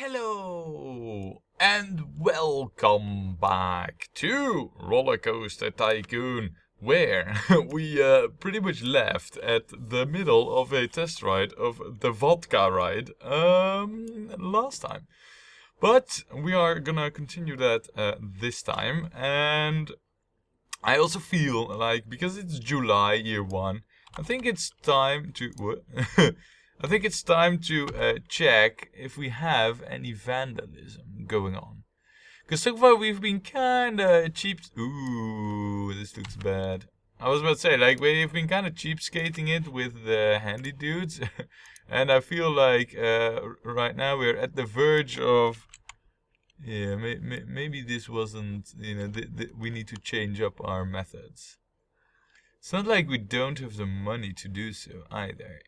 Hello and welcome back to Rollercoaster Tycoon, where we pretty much left at the middle of a test ride of the vodka ride last time. But we are gonna continue that this time, and I also feel like, because it's July year one, I think it's time to I think it's time to check if we have any vandalism going on. Because so far we've been kinda cheap. Ooh, this looks bad. I was about to say, like, we've been kinda cheapskating it with the handy dudes. And I feel like right now we're at the verge of... Yeah, maybe this wasn't, we need to change up our methods. It's not like we don't have the money to do so either,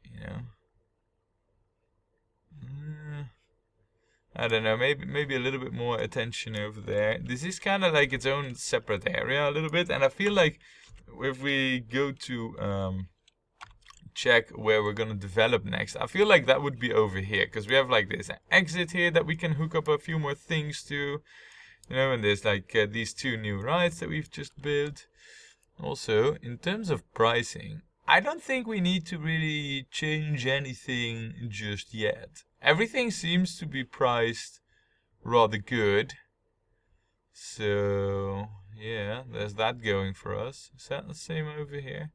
I don't know, maybe a little bit more attention over there. This is kind of like its own separate area a little bit, and I feel like if we go to check where we're gonna develop next, I feel like that would be over here, because we have like this exit here that we can hook up a few more things to, and there's like these two new rides that we've just built. Also, in terms of pricing, I don't think we need to really change anything just yet. Everything seems to be priced rather good. So, yeah, there's that going for us. Is that the same over here?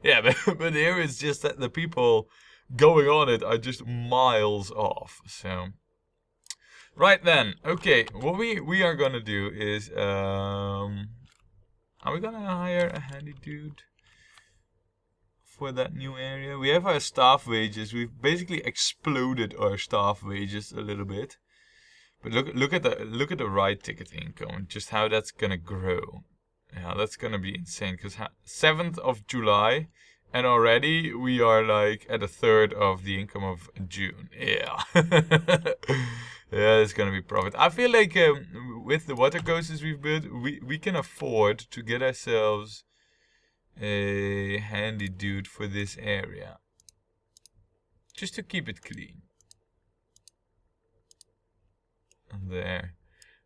Yeah, but here it's just that the people going on it are just miles off. So, right then, okay, what we are gonna do is, are we gonna hire a handy dude for that new area? We have our staff wages. We've basically exploded our staff wages a little bit. But look at the ride ticket income, just how that's gonna grow. Yeah, that's gonna be insane. Because 7th of July, and already we are like at a third of the income of June. Yeah. Yeah, it's gonna be profit. I feel like with the water coasters we've built, we can afford to get ourselves a handy dude for this area, just to keep it clean. And there.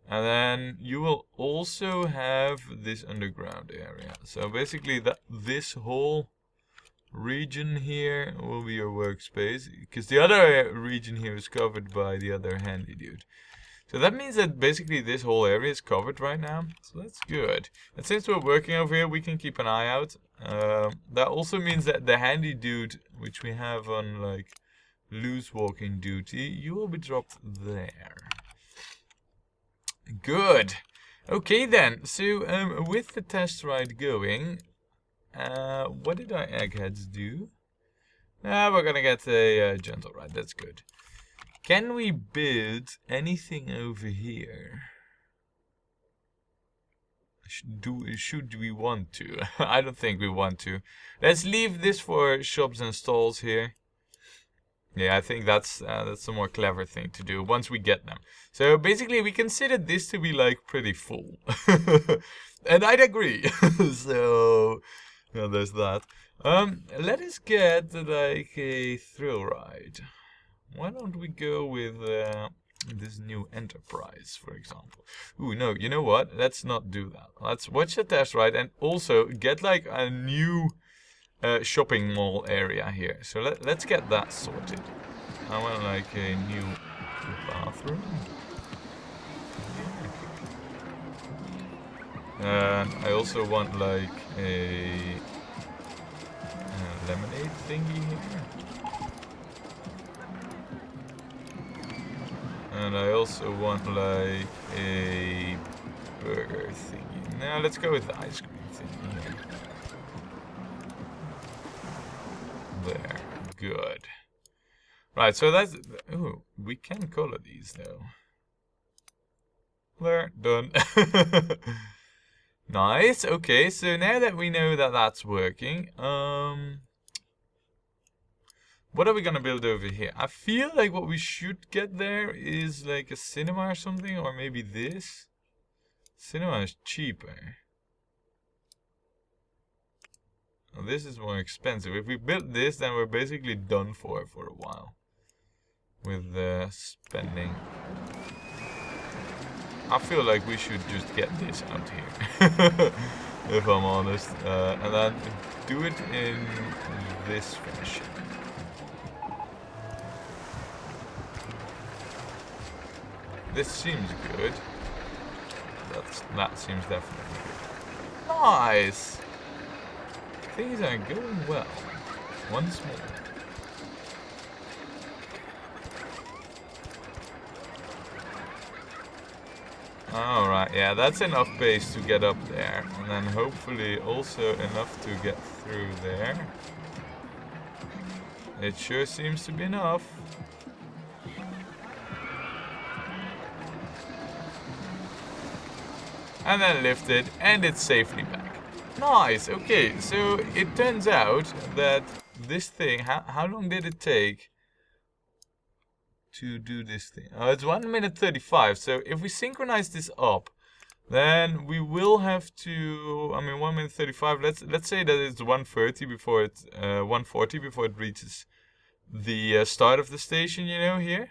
And then you will also have this underground area. So basically this whole region here will be your workspace, because the other region here is covered by the other handy dude. So that means that basically this whole area is covered right now. So that's good. And since we're working over here, we can keep an eye out. That also means that the handy dude, which we have on like loose walking duty, you will be dropped there. Good. Okay then. So with the test ride going, what did our eggheads do? We're gonna get a gentle ride. That's good. Can we build anything over here? Should we want to? I don't think we want to. Let's leave this for shops and stalls here. Yeah, I think that's a more clever thing to do once we get them. So basically, we consider this to be like pretty full, and I'd agree. So yeah, there's that. Let us get like a thrill ride. Why don't we go with this new Enterprise, for example? Ooh, no, you know what? Let's not do that. Let's watch the test ride and also get like a new shopping mall area here. So let's get that sorted. I want like a new bathroom. And I also want like a lemonade thingy here. And I also want like a burger thingy. Now let's go with the ice cream thingy here. There, good. Right, so that's... Ooh, we can color these though. There, done. Nice, okay, so now that we know that that's working, what are we gonna build over here? I feel like what we should get there is like a cinema or something, or maybe this. Cinema is cheaper. Well, this is more expensive. If we build this, then we're basically done for a while with spending I feel like we should just get this out here. If I'm honest. And then do it in this fashion. This seems good. That seems definitely good. Nice! Things are going well. Once more. Alright, yeah, that's enough base to get up there. And then hopefully also enough to get through there. It sure seems to be enough. And then lift it, and it's safely back. Nice, okay, so it turns out that this thing, how long did it take to do this thing? Oh, it's 1 minute 35, so if we synchronize this up, then we will have to, I mean 1 minute 35, let's say that it's 1:30 before it, 1:40 before it reaches the start of the station, you know, here.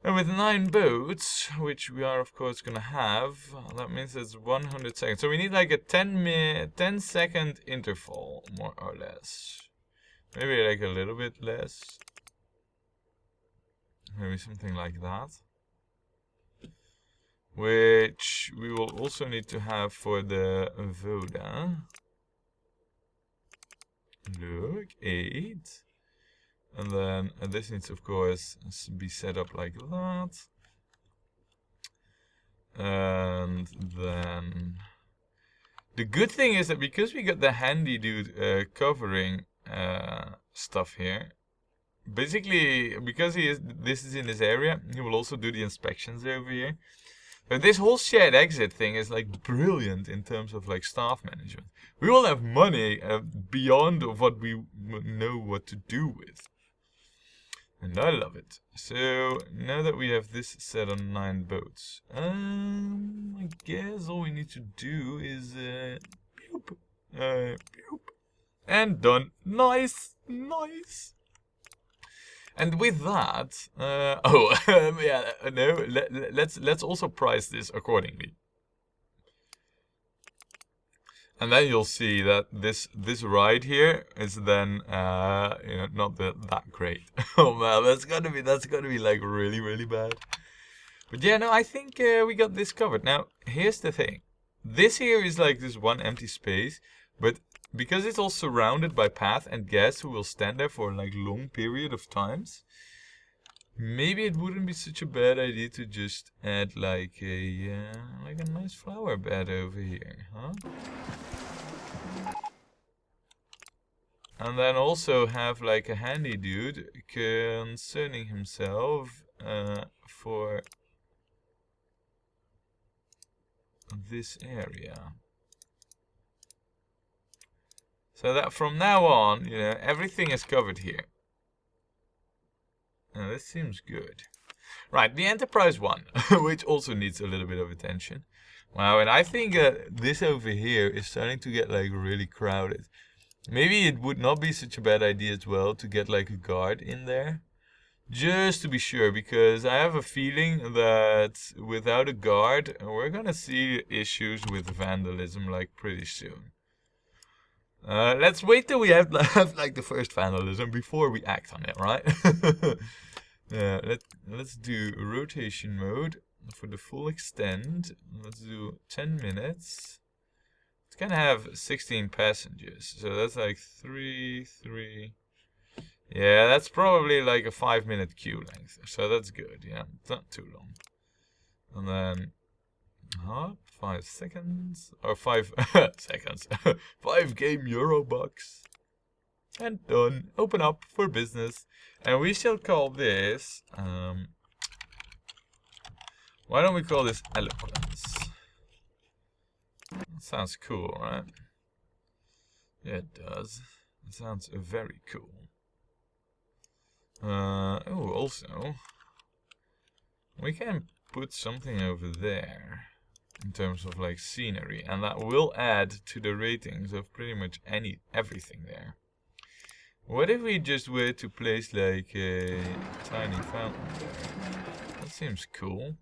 And with 9 boats, which we are of course gonna have, that means it's 100 seconds. So we need like a 10 second interval, more or less. Maybe like a little bit less. Maybe something like that. Which we will also need to have for the Voda. Look, 8. And then this needs, of course, be set up like that. And then the good thing is that because we got the handy dude covering stuff here, basically because this is in this area, he will also do the inspections over here. But this whole shared exit thing is like brilliant in terms of like staff management. We will have money beyond what we know what to do with. And I love it. So now that we have this set on 9 boats, I guess all we need to do is boop, boop, and done. Nice, nice. And with that, yeah, no, let's also price this accordingly. And then you'll see that this ride here is then you know, not that great. Oh man, that's gonna be like really bad. But yeah, no, I think we got this covered. Now here's the thing. This here is like this one empty space, but because it's all surrounded by path and guests who will stand there for like long period of times, maybe it wouldn't be such a bad idea to just add like a nice flower bed over here, huh? And then also have like a handy dude concerning himself for this area. So that from now on, you know, everything is covered here. Now this seems good. Right, the Enterprise one, which also needs a little bit of attention. Wow, and I think this over here is starting to get like really crowded. Maybe it would not be such a bad idea as well to get like a guard in there. Just to be sure, because I have a feeling that without a guard, we're gonna see issues with vandalism like pretty soon. Let's wait till we have like the first vandalism before we act on it, right? Let's do rotation mode for the full extent. Let's do 10 minutes. It's gonna have 16 passengers, so that's like 3. Yeah, that's probably like a 5-minute queue length, so that's good. Yeah, it's not too long. And then 5 seconds or 5 seconds, 5 game euro bucks, and done. Open up for business, and we shall call this. Why don't we call this eloquence? That sounds cool, right? Yeah, it does. It sounds very cool. Oh, also, we can put something over there in terms of like scenery, and that will add to the ratings of pretty much everything there. What if we just were to place like a tiny fountain there? That seems cool.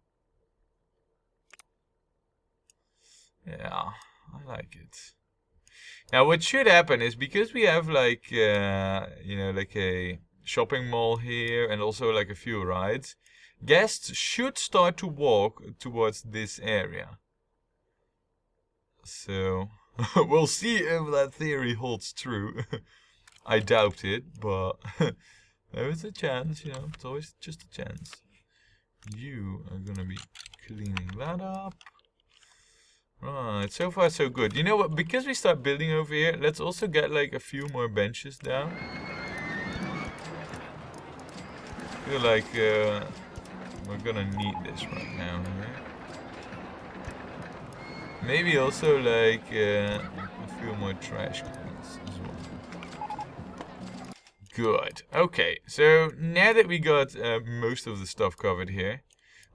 Yeah, I like it. Now what should happen is, because we have like, you know, like a shopping mall here and also like a few rides, guests should start to walk towards this area. So we'll see if that theory holds true. I doubt it, but there is a chance, you know, it's always just a chance. You are gonna be cleaning that up. Right, so far so good. You know what, because we start building over here, let's also get like a few more benches down. I feel like we're gonna need this right now here. Maybe also like a few more trash cans as well. Good. Okay, so now that we got most of the stuff covered here.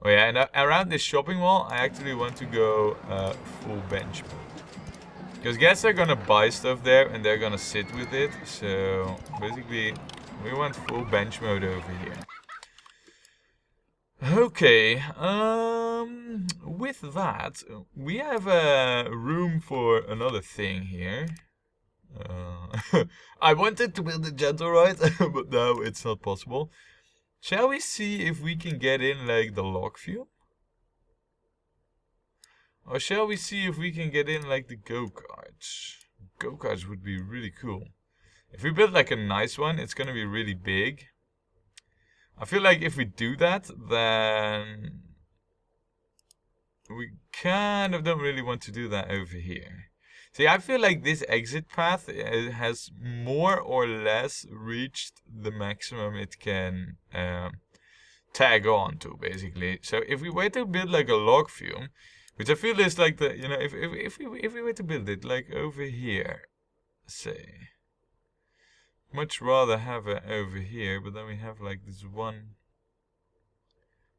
Oh yeah, and around this shopping mall, I actually want to go full bench mode. Because guests are gonna buy stuff there and they're gonna sit with it. So basically, we want full bench mode over here. Okay, with that, we have room for another thing here. I wanted to build a gentle ride, but now it's not possible. Shall we see if we can get in like the log fuel? Or shall we see if we can get in like the go-karts? Go-karts would be really cool. If we build like a nice one, it's gonna be really big. I feel like if we do that, then we kind of don't really want to do that over here. See, I feel like this exit path has more or less reached the maximum it can tag on to, basically. So if we were to build like a log fume, which I feel is like the, you know, if we were to build it like over here, say. Much rather have it over here, but then we have like this one.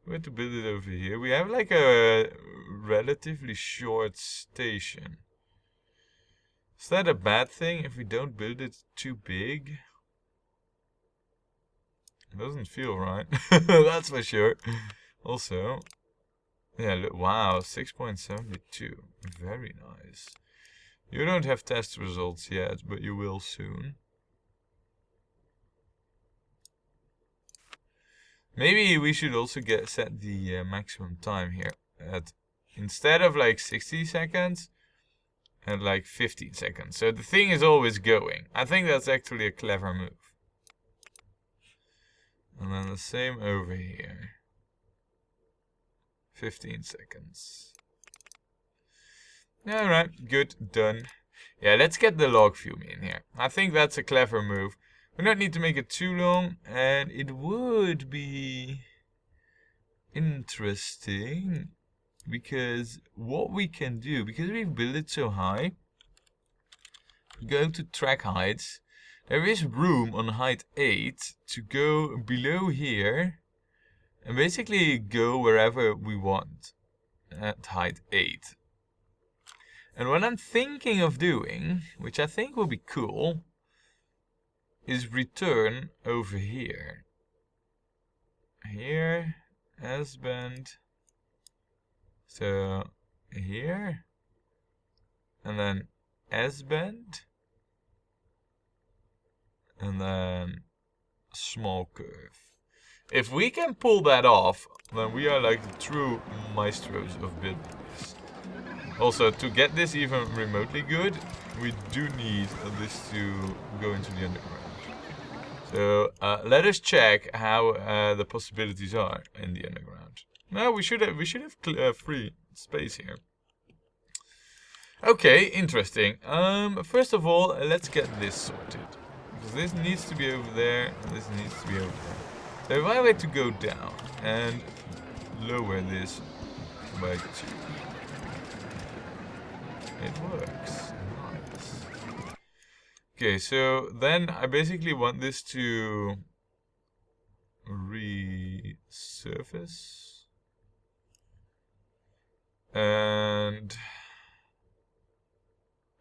We have to build it over here. We have like a relatively short station. Is that a bad thing if we don't build it too big? It doesn't feel right. That's for sure. Also, yeah, look, wow, 6.72. Very nice. You don't have test results yet, but you will soon. Maybe we should also set the maximum time here at, instead of like 60 seconds, at like 15 seconds. So the thing is always going. I think that's actually a clever move. And then the same over here. 15 seconds. Alright, good, done. Yeah, let's get the log fume in here. I think that's a clever move. We don't need to make it too long, and it would be interesting because what we can do, because we've built it so high, go to track heights. There is room on height 8 to go below here and basically go wherever we want at height 8. And what I'm thinking of doing, which I think will be cool, is return over here. Here, S-bend. So, here. And then S-bend. And then small curve. If we can pull that off, then we are like the true maestros of building this. Also, to get this even remotely good, we do need this to go into the underground. So let us check how the possibilities are in the underground. No, we should have free space here. Okay, interesting. First of all, let's get this sorted. Because this needs to be over there, and this needs to be over there. So if I were to go down and lower this by 2, it works. Nice. Okay, so then I basically want this to resurface. And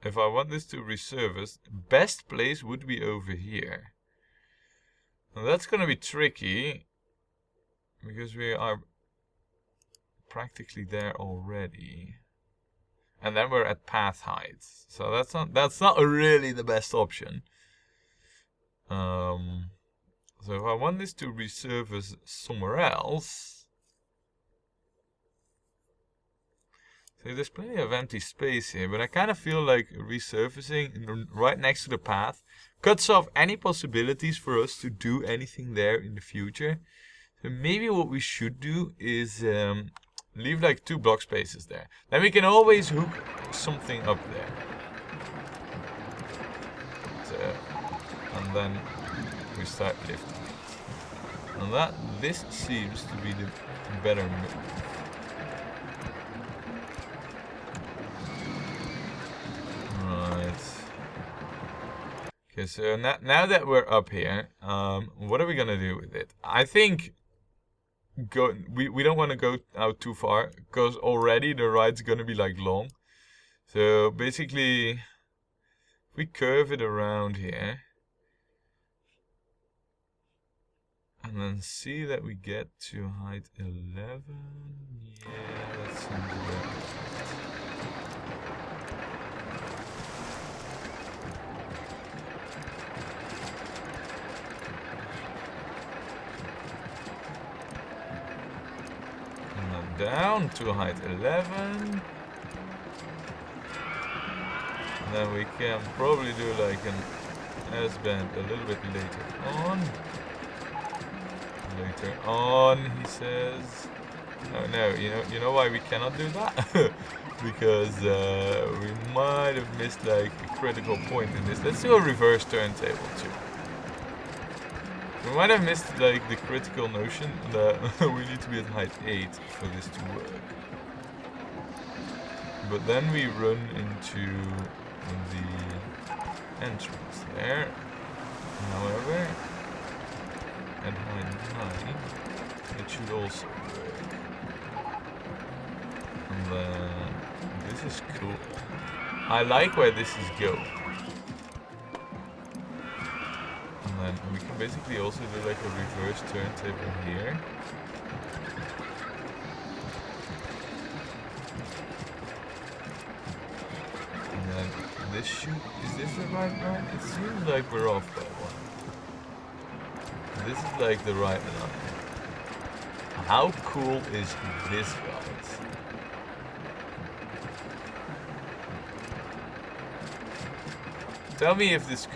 if I want this to resurface, best place would be over here. Now that's gonna be tricky because we are practically there already. and then we're at path height. So that's not really the best option. So if I want this to resurface somewhere else, so there's plenty of empty space here, but I kind of feel like resurfacing right next to the path cuts off any possibilities for us to do anything there in the future. So maybe what we should do is leave like 2 block spaces there. Then we can always hook something up there. So, and then we start lifting it. And this seems to be the better move. Right. Okay, so now that we're up here, what are we gonna do with it? I think we don't want to go out too far, because already the ride's gonna be like long. So basically, if we curve it around here, and then see that we get to height 11. Yeah, that seems about right. And then down to height 11. And then we can probably do like an S-bend a little bit later on. Later on, he says. Oh no, you know why we cannot do that? Because we might have missed like a critical point in this. Let's do a reverse turntable too. We might have missed like the critical notion that we need to be at height 8 for this to work. But then we run into the entrance there. However, at height 9, it should also work. And then, this is cool. I like where this is going. And then we can basically also do like a reverse turntable here. And then this is this the right line? It seems like we're off by one. This is like the right line. How cool is this, guys? Tell me if this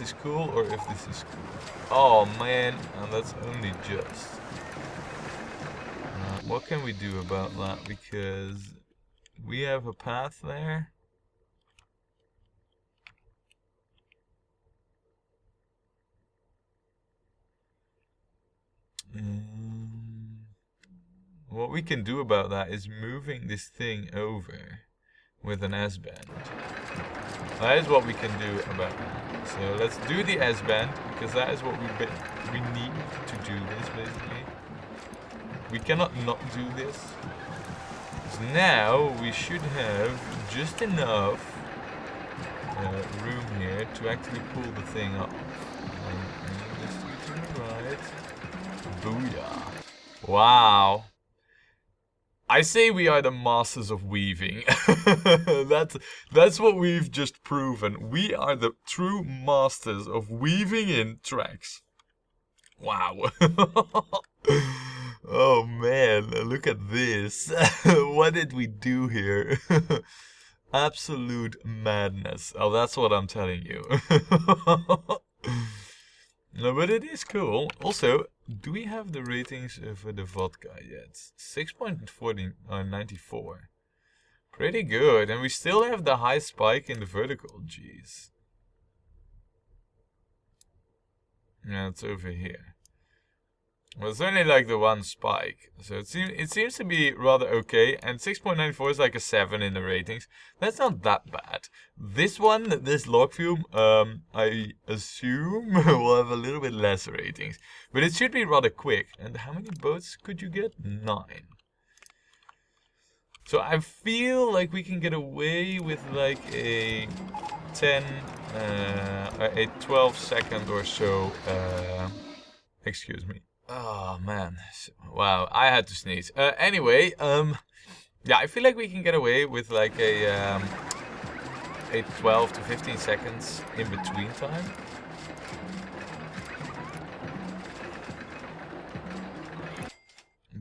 is cool or if this is cool. Oh man, and that's only just. What can we do about that? Because we have a path there. What we can do about that is moving this thing over with an S-bend. That is what we can do about that. So let's do the S-bend, because that is what we need to do this basically. We cannot not do this. So now we should have just enough room here to actually pull the thing up. And this to the right. Booyah. Wow. I say we are the masters of weaving. That's what we've just proven. We are the true masters of weaving in tracks. Wow. Oh man, look at this. What did we do here? Absolute madness. Oh, that's what I'm telling you. No, but it is cool. Also, do we have the ratings for the vodka yet? 6.94. Pretty good. And we still have the high spike in the vertical. Jeez. Yeah, it's over here. Well, it's only like the one spike. So it seems to be rather okay. And 6.94 is like a 7 in the ratings. That's not that bad. This one, this log fume, I assume will have a little bit less ratings. But it should be rather quick. And how many boats could you get? 9. So I feel like we can get away with like a 12 second or so, excuse me. Oh man, wow, I had to sneeze. Anyway, Yeah, I feel like we can get away with like a 12 to 15 seconds in between time.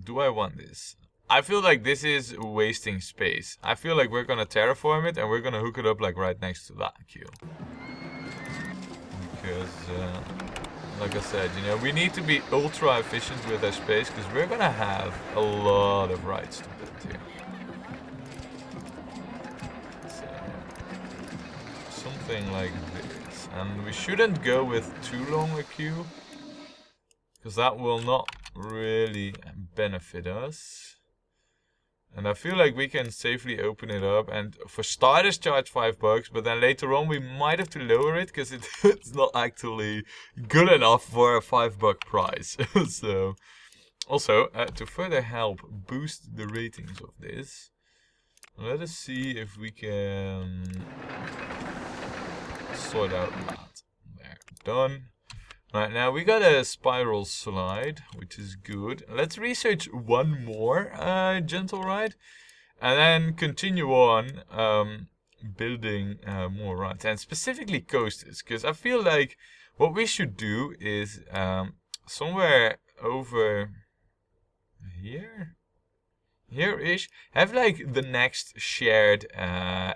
Do I want this? I feel like this is wasting space. I feel like we're gonna terraform it and we're gonna hook it up like right next to that queue. Because, like I said, you know, we need to be ultra efficient with our space because we're gonna have a lot of rides to build here. So, something like this. And we shouldn't go with too long a queue, because that will not really benefit us. And I feel like we can safely open it up, and for starters charge $5, but then later on we might have to lower it because it's not actually good enough for a $5 price. So, also, to further help boost the ratings of this, let us see if we can sort out that. There, done. Right, now we got a spiral slide, which is good. Let's research one more gentle ride, and then continue on building more rides, and specifically coasters, because I feel like what we should do is somewhere over here-ish, have like the next shared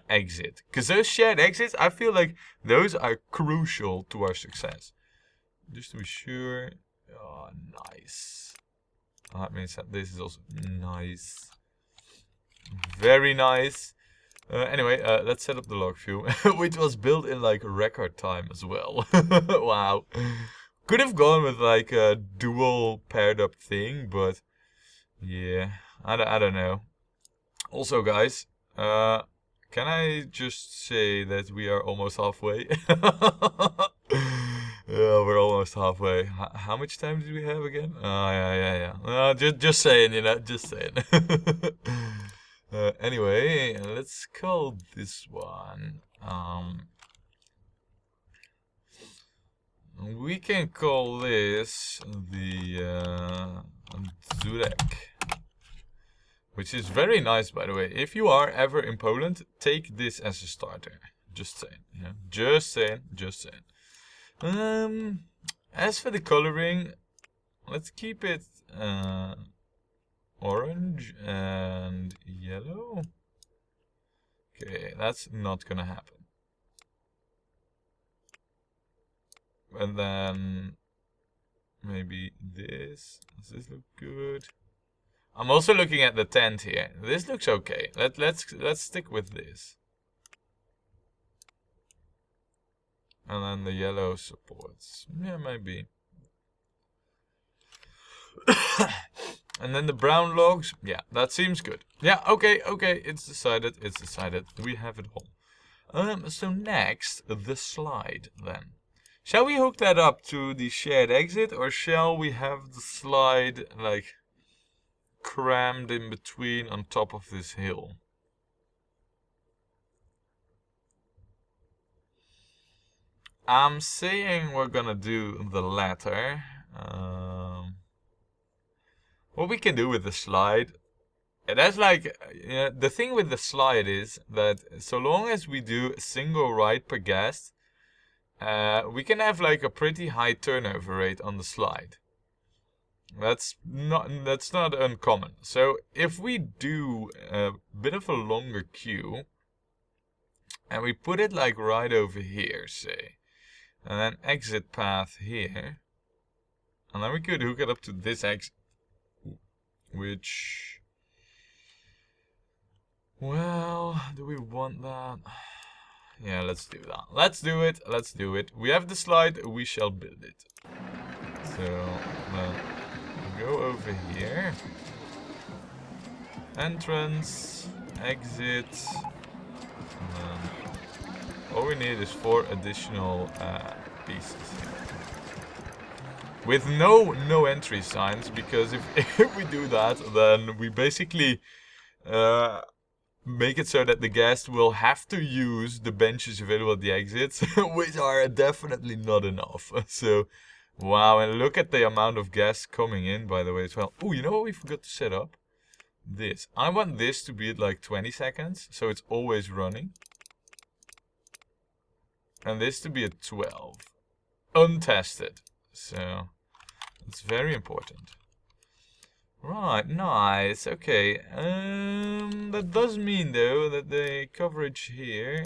exit, because those shared exits, I feel like those are crucial to our success. Just to be sure. Oh, nice. Oh, that means that this is also nice. Very nice. Anyway, let's set up the log view, which was built in like record time as well. Wow. Could have gone with like a dual paired up thing, but yeah, I don't know. Also, guys, can I just say that we are almost halfway? Yeah, we're almost halfway. How much time did we have again? Oh, yeah. Just saying, you know, just saying. Anyway, let's call this one. We can call this the Zurek, which is very nice, by the way. If you are ever in Poland, take this as a starter. Just saying, you know, just saying. As for the coloring, let's keep it orange and yellow. Okay, that's not gonna happen. And then maybe this. Does this look good? I'm also looking at the tent here. This looks okay. Let's stick with this. And then the yellow supports. Yeah, maybe. And then the brown logs. Yeah, that seems good. Yeah, okay. It's decided. We have it all. So next, the slide then. Shall we hook that up to the shared exit, or shall we have the slide like crammed in between on top of this hill? I'm saying we're gonna do the latter. What we can do with the slide, that's like, the thing with the slide is that so long as we do a single ride per guest, we can have like a pretty high turnover rate on the slide. That's not uncommon. So if we do a bit of a longer queue, and we put it like right over here, say, and then exit path here, and then we could hook it up to this exit, which, well, do we want that? Yeah, let's do that. Let's do it. We have the slide, we shall build it. So, go over here. Entrance, exit. All we need is 4 additional pieces here. With no entry signs, because if we do that, then we basically make it so that the guest will have to use the benches available at the exits, which are definitely not enough. So, wow, and look at the amount of guests coming in, by the way, as well. Oh, you know what we forgot to set up? this. I want this to be at like 20 seconds, so it's always running. And this to be at 12. Untested. So, it's very important. Right, nice. Okay. That does mean, though, that the coverage here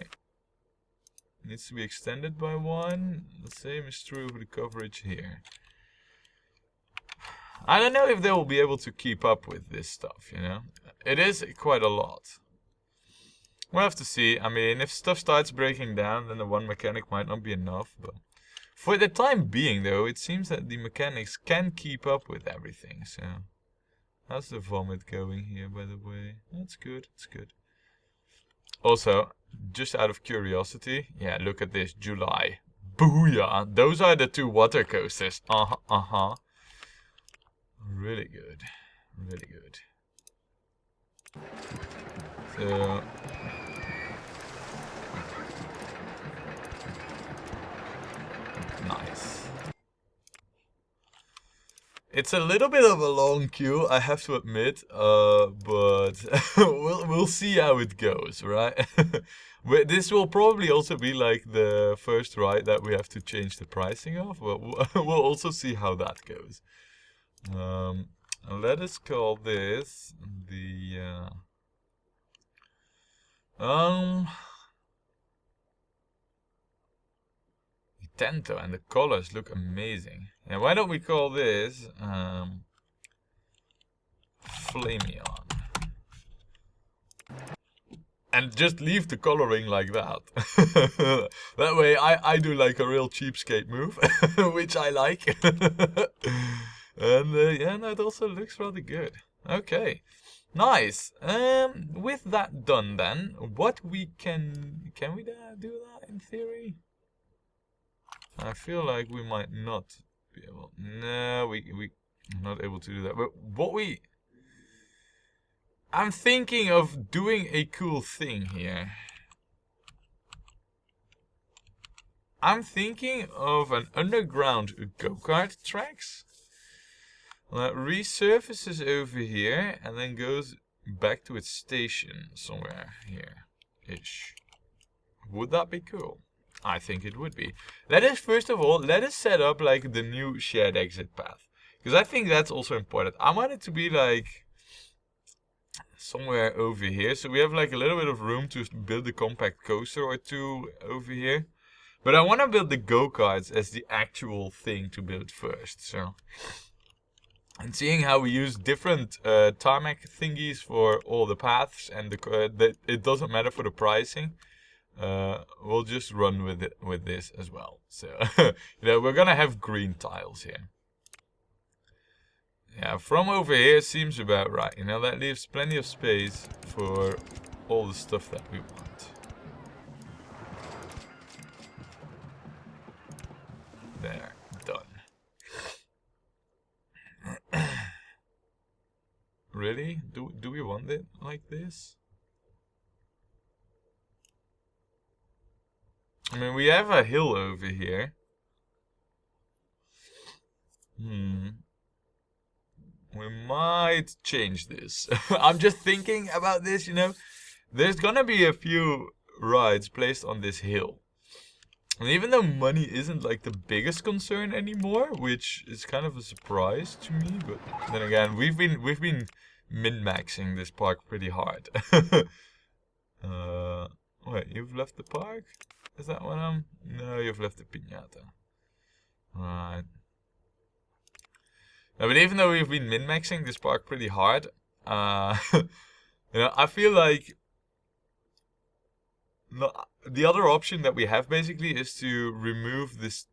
needs to be extended by 1. The same is true for the coverage here. I don't know if they will be able to keep up with this stuff, you know? It is quite a lot. We'll have to see. I mean, if stuff starts breaking down, then the 1 mechanic might not be enough. But for the time being, though, it seems that the mechanics can keep up with everything. So, how's the vomit going here, by the way? That's good. That's good. Also, just out of curiosity, yeah, look at this. July. Booyah! Those are the 2 water coasters. Really good. Really good. So, nice. It's a little bit of a long queue, I have to admit, but we'll see how it goes, right? This will probably also be like the first ride that we have to change the pricing of, but we'll also see how that goes. Let us call this the Tento, and the colors look amazing. And why don't we call this Flameon? And just leave the coloring like that. That way I do like a real cheapskate move, which I like. And yeah, no, it also looks rather good. Okay, nice. With that done then, what we can we do that in theory? I feel like we might not be able. No, we're not able to do that. But what I'm thinking of doing a cool thing here. I'm thinking of an underground go-kart tracks that resurfaces over here and then goes back to its station somewhere here-ish. Would that be cool? I think it would be. Let us, first of all, set up like the new shared exit path. Because I think that's also important. I want it to be like somewhere over here. So we have like a little bit of room to build a compact coaster or 2 over here. But I want to build the go-karts as the actual thing to build first. So, and seeing how we use different tarmac thingies for all the paths and it doesn't matter for the pricing. We'll just run with this as well. So, you know, we're gonna have green tiles here. Yeah, from over here seems about right. You know, that leaves plenty of space for all the stuff that we want. There, done. Really? Do we want it like this? I mean, we have a hill over here. We might change this. I'm just thinking about this, you know. There's gonna be a few rides placed on this hill. And even though money isn't like the biggest concern anymore, which is kind of a surprise to me, but then again, we've been min-maxing this park pretty hard. Wait, you've left the park? Is that what I'm... No, you've left the piñata. Right. No, but even though we've been min-maxing this park pretty hard, you know, I feel like the other option that we have basically is to remove this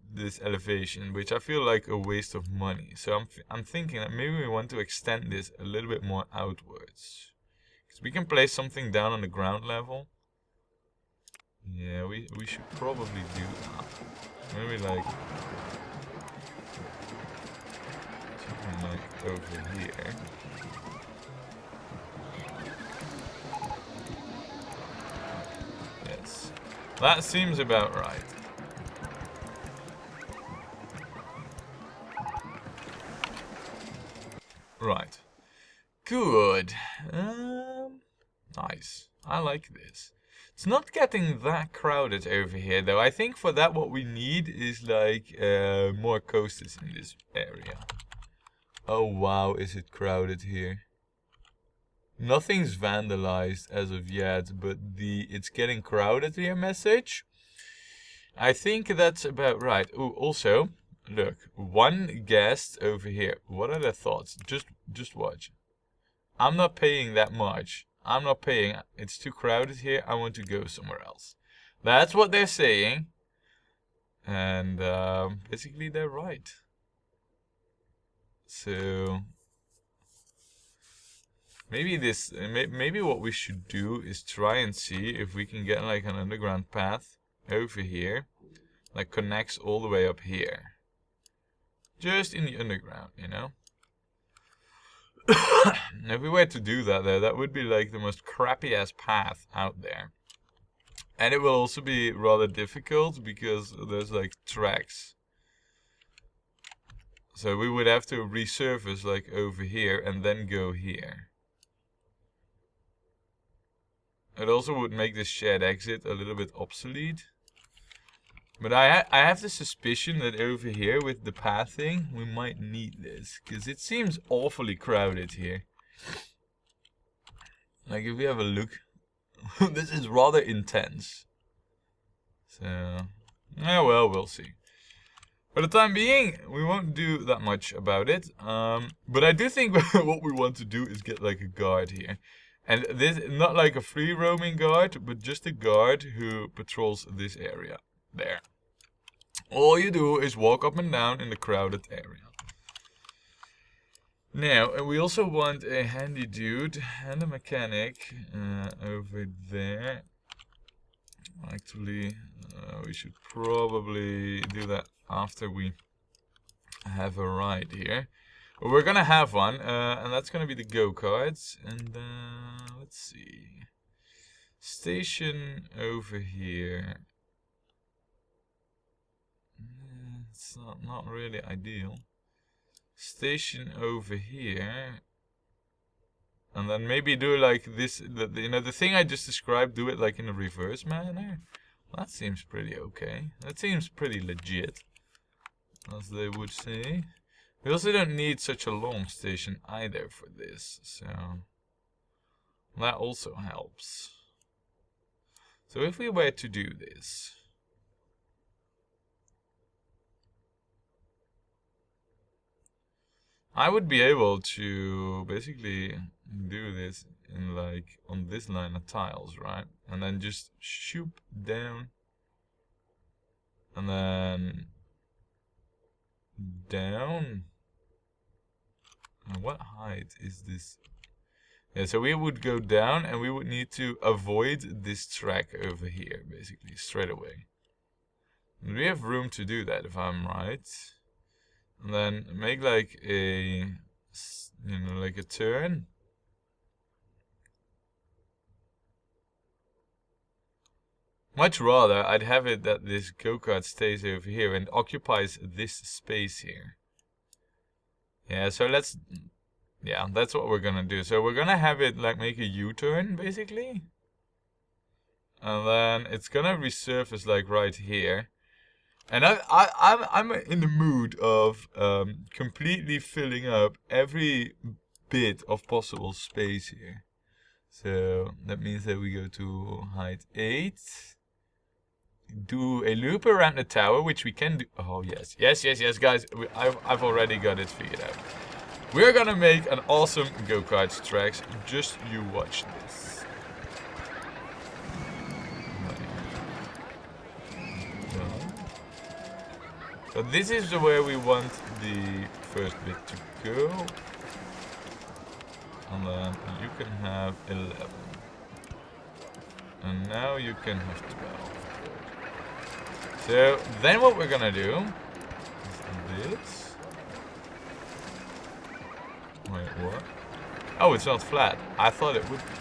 elevation, which I feel like a waste of money. So I'm thinking that maybe we want to extend this a little bit more outwards, because we can place something down on the ground level. Yeah, we should probably do that. Maybe like something like over here. Yes, that seems about right. Right. Good. Nice. I like this. It's not getting that crowded over here, though. I think for that what we need is like more coasters in this area. Oh wow, is it crowded here. Nothing's vandalized as of yet, but it's getting crowded here message. I think that's about right. Oh, also, look, one guest over here. What are their thoughts? Just watch. I'm not paying that much. I'm not paying. It's too crowded here. I want to go somewhere else. That's what they're saying. And basically they're right. So maybe what we should do is try and see if we can get like an underground path over here that connects all the way up here. Just in the underground, you know? If we were to do that though, that would be like the most crappy ass path out there. And it will also be rather difficult because there's like tracks. So we would have to resurface like over here and then go here. It also would make this shared exit a little bit obsolete. But I have the suspicion that over here with the pathing, we might need this. Because it seems awfully crowded here. Like if we have a look, this is rather intense. So, yeah, well, we'll see. For the time being, we won't do that much about it. But I do think what we want to do is get like a guard here. And this, not like a free roaming guard, but just a guard who patrols this area. There. All you do is walk up and down in the crowded area. Now, we also want a handy dude and a mechanic over there. Actually, we should probably do that after we have a ride here. But we're gonna have one, and that's gonna be the go-karts. And let's see. Station over here. It's not really ideal. Station over here. And then maybe do like this, you know, the thing I just described, do it like in a reverse manner. That seems pretty okay. That seems pretty legit, as they would say. We also don't need such a long station either for this, so that also helps. So if we were to do this, I would be able to basically do this in like on this line of tiles, right? And then just shoop down and then down. And what height is this? Yeah, so we would go down and we would need to avoid this track over here, basically, straight away. And we have room to do that, if I'm right. And then make like a, you know, like a turn. Much rather, I'd have it that this go-kart stays over here and occupies this space here. Yeah, so let's, yeah, that's what we're gonna do. So we're gonna have it like make a U-turn, basically. And then it's gonna resurface like right here. And I'm in the mood of completely filling up every bit of possible space here. So that means that we go to height 8. Do a loop around the tower, which we can do. Oh, yes. Yes, guys. I've already got it figured out. We're gonna make an awesome go-kart tracks. Just you watch this. So this is where we want the first bit to go. And then you can have 11. And now you can have 12. So then what we're gonna do is this. Wait, what? Oh, it's not flat. I thought it would be flat.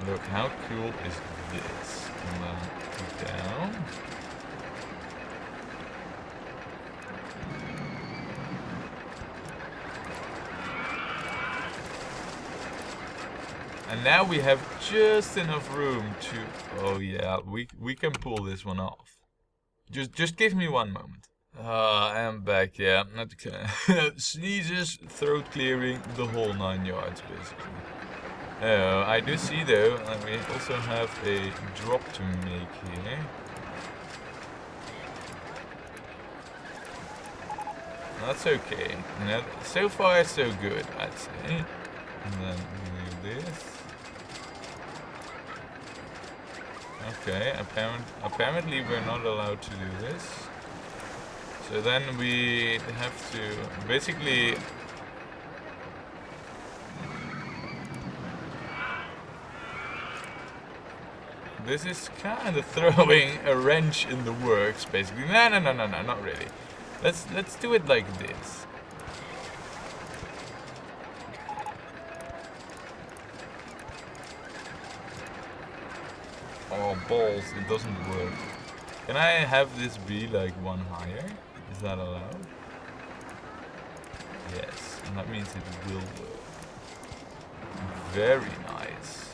Look, how cool is this? And then down. And now we have just enough room to... Oh yeah, we can pull this one off. Just give me one moment. I'm back, yeah. Okay. Sneezes, throat clearing, the whole 9 yards basically. Oh, I do see though, we also have a drop to make here. That's okay. You know, so far so good, I'd say. And then we do this. Okay, apparently we're not allowed to do this. So then we have to basically... This is kind of throwing a wrench in the works, basically. No, not really. Let's do it like this. Oh balls, it doesn't work. Can I have this be like one higher? Is that allowed? Yes, and that means it will work. Very nice.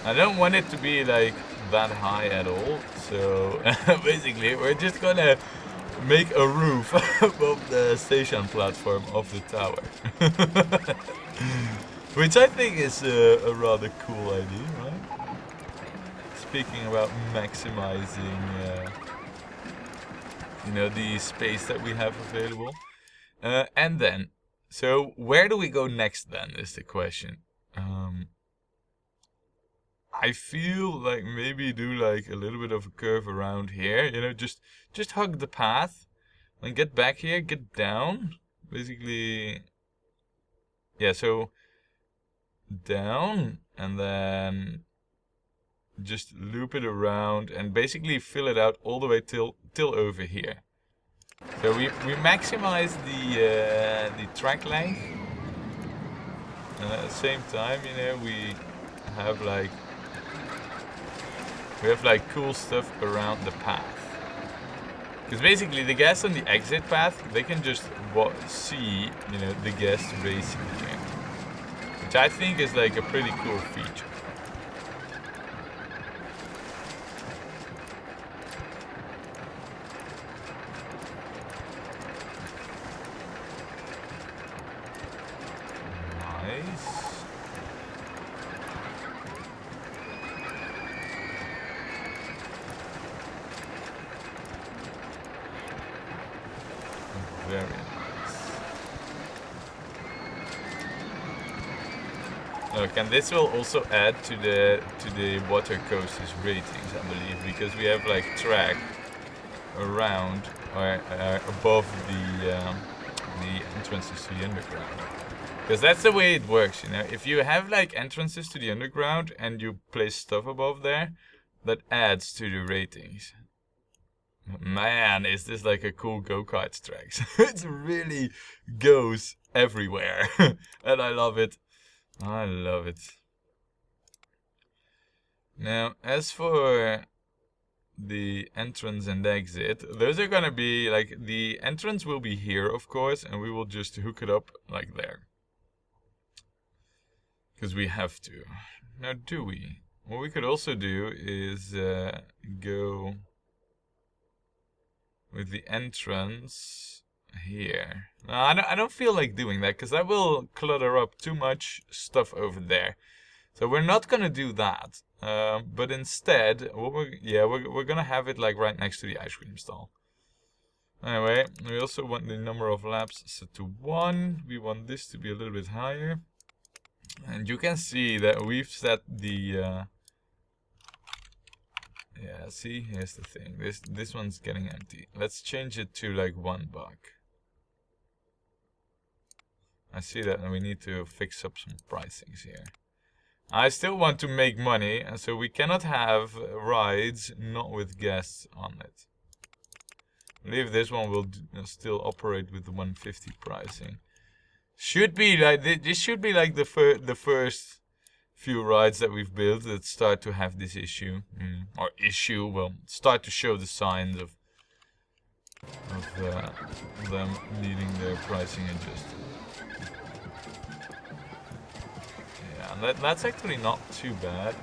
I don't want it to be like that high at all, so basically we're just gonna make a roof above the station platform of the tower. Which I think is a rather cool idea, right? Speaking about maximizing you know, the space that we have available. And then, so where do we go next then is the question. I feel like maybe do like a little bit of a curve around here, you know, just hug the path and get back here, get down, basically, yeah, so down and then just loop it around and basically fill it out all the way till over here. So we maximize the track length, and at the same time, you know, we have like cool stuff around the path. Because basically the guests on the exit path, they can just see, you know, the guests racing here. Which I think is like a pretty cool feature. Nice. Very nice. Look, and this will also add to the water coasters ratings, I believe, because we have like track around or above the entrances to the underground. Because that's the way it works, you know. If you have like entrances to the underground and you place stuff above there, that adds to the ratings. Man, is this like a cool go-kart track. It really goes everywhere. And I love it. I love it. Now, as for the entrance and exit, those are gonna be like, the entrance will be here, of course, and we will just hook it up like there. Because we have to. Now, do we? What we could also do is go with the entrance here. No, I don't feel like doing that, because that will clutter up too much stuff over there. So we're not gonna do that. But instead, what we're gonna have it like right next to the ice cream stall. Anyway, we also want the number of laps set to 1. We want this to be a little bit higher. And you can see that we've set the yeah, see, here's the thing. This one's getting empty. Let's change it to like $1. I see that, and we need to fix up some pricings here. I still want to make money, and so we cannot have rides not with guests on it. I believe this one will still operate with the 150 pricing. Should be like this. Should be like the first few rides that we've built that start to have this issue, well, start to show the signs of them needing their pricing adjusted. That's actually not too bad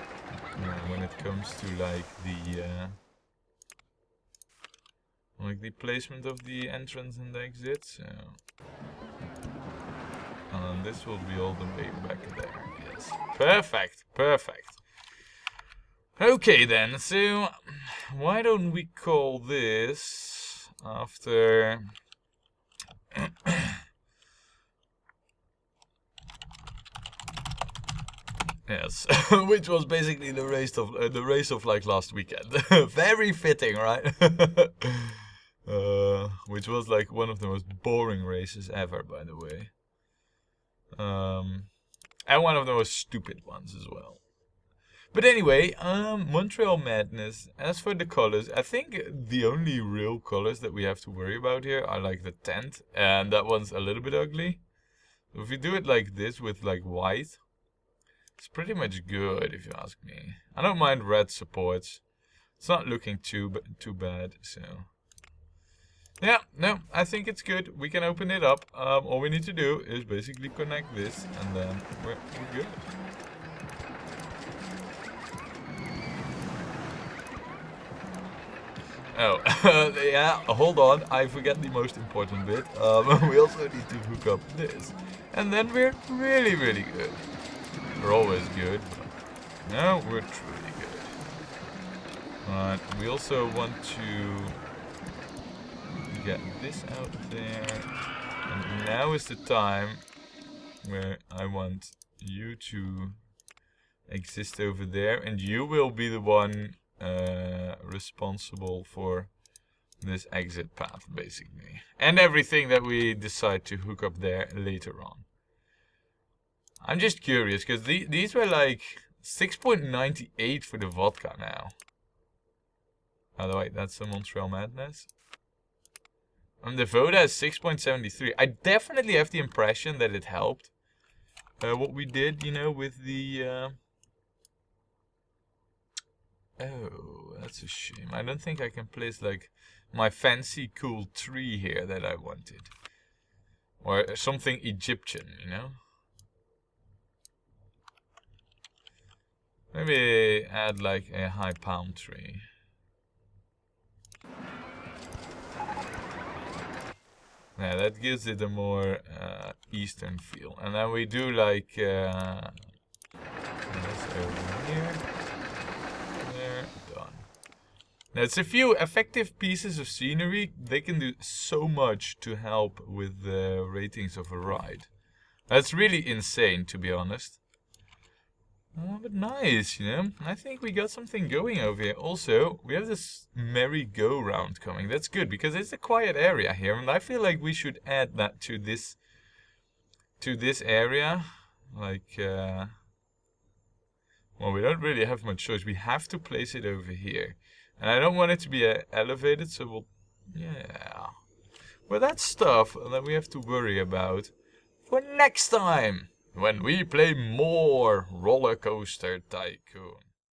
when it comes to like the placement of the entrance and exit. So, and this will be all the way back there. Yes, perfect, perfect. Okay then, so why don't we call this after yes, which was basically the race of like last weekend. Very fitting, right? Which was like one of the most boring races ever, by the way. And one of the most stupid ones as well. But anyway, Montreal Madness. As for the colors, I think the only real colors that we have to worry about here are like the tent, and that one's a little bit ugly. If we do it like this with like white, it's pretty much good if you ask me. I don't mind red supports. It's not looking too bad, so yeah, no, I think it's good. We can open it up. All we need to do is basically connect this, and then we're good. Oh, yeah, hold on, I forget the most important bit. We also need to hook up this. And then we're really, really good. We're always good, but now we're truly good. Alright, we also want to get this out there. And now is the time where I want you to exist over there. And you will be the one responsible for this exit path, basically, and everything that we decide to hook up there later on. I'm just curious because these were like 6.98 for the vodka now. By the way, that's the Montreal Madness. And the Voda is 6.73. I definitely have the impression that it helped what we did, you know, with the oh, that's a shame. I don't think I can place like my fancy cool tree here that I wanted. Or something Egyptian, you know? Maybe add like a high palm tree. Yeah, that gives it a more eastern feel. And then we do like this over here. Now, it's a few effective pieces of scenery. They can do so much to help with the ratings of a ride. That's really insane, to be honest. But nice, you know. I think we got something going over here. Also, we have this merry-go-round coming. That's good, because it's a quiet area here. And I feel like we should add that to this area. Like, well, we don't really have much choice. We have to place it over here. And I don't want it to be elevated, so we'll... Yeah. Well, that's stuff that we have to worry about for next time, when we play more Rollercoaster Tycoon.